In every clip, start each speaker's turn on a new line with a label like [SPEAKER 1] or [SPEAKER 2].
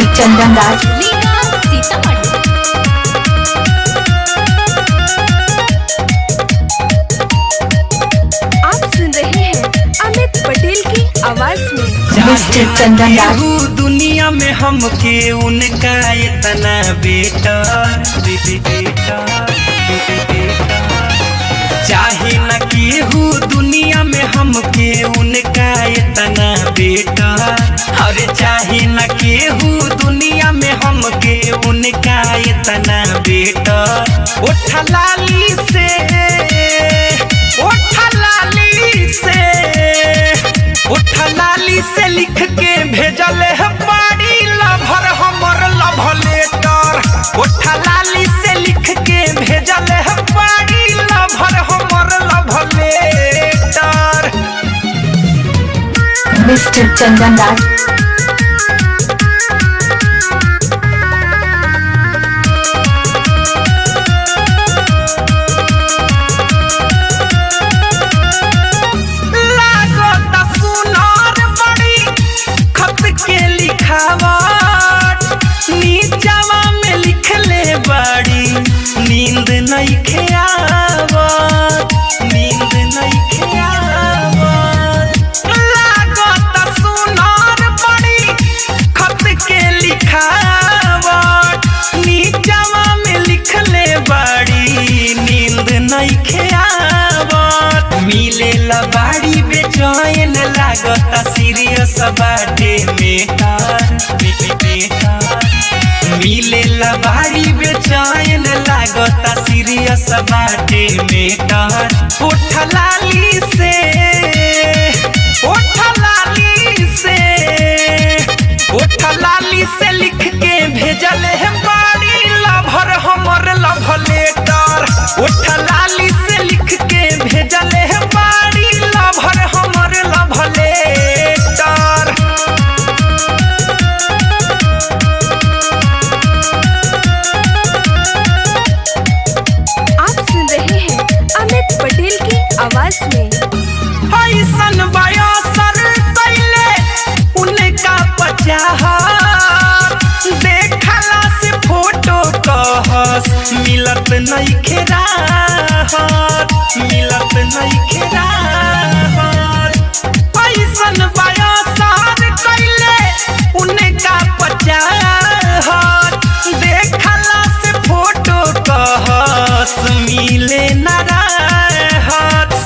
[SPEAKER 1] Mister चंदन राज।
[SPEAKER 2] आप सुन रहे हैं अमित पटेल की आवाज में।
[SPEAKER 1] मिस्टर चंदन राज।
[SPEAKER 3] दुनिया में हमके उनका इतना बेटा चाहे न केहू दुनिया में हमके उनका इतना बेटा। अरे चाहे न केहू दुनिया में हमके उनका इतना बेटा। उठा लाली से लिख के भेजल है बाड़ी लभर हमर लव लेटर। उठा लाली से लिख के भेजल है बाड़ी लभर हमर लव लेटर।
[SPEAKER 1] मिस्टर चंदन राज।
[SPEAKER 3] नीचवा में लिखले बाड़ी नींद नइखे आवत, नींद नइखे आवत। लागत सुनार बड़ी खत के लिखावट। नीचवा में लिखले बाड़ी नींद नइखे आवत। मिले ला बाड़ी बेचैन लागत सीरियस बाटे मेटर। मिले ला बाड़ी बेचैन लागता सीरियस बाटे मेटर। उठा लाली से लिख के भेजल है बाड़ी लभर हमर लव लेटर। उठा लाली से लिख के भेजल है बाड़ी लभर हमर लव लेटर।
[SPEAKER 2] अमित पटेल की आवाज में।
[SPEAKER 3] ऐसन बयासर कैले उनका पचाहत। देखला से फोटो कहस मिलत नइखे राहत, मिलत नइखे राहत। ऐसन बयासर कैले उनका पचाहत। देखला से फोटो कहस मिले ना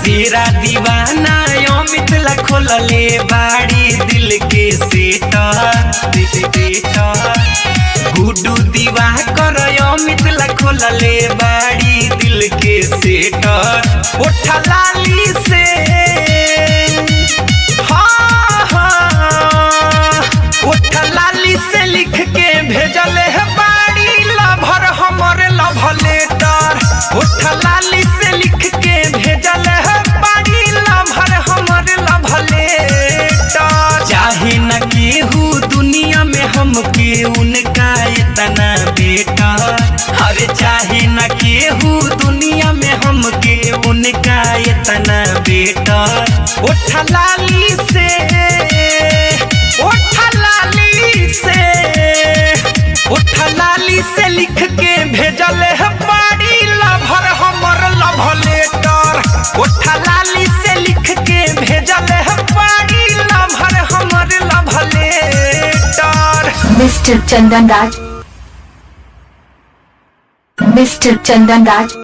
[SPEAKER 3] तेरा दीवाना अमित ला खोलले बाड़ी दिल के सेटर। गुड्डू दीवा कर अमित ला खोलले बाड़ी दिल के सेटर। उठा लाली से उठा लाली से लिख के भेजल है बाड़ी लभर हमर लव लेटर। उठा लाली से लिख के भेजल है बाड़ी लभर हमर लव लेटर। चाहे न केहू दुनिया में हमके उनका इतना बेटा। अरे चाहे न केहू दुनिया में हमके उनका इतना बेटा। उठा लाली से लिख के भेजल है बाड़ी लभर हमर लव लेटर। उठा लाली से लिख के भेजल है बाड़ी लभर हमर लव लेटर।
[SPEAKER 1] मिस्टर चंदन राज। मिस्टर चंदन राज।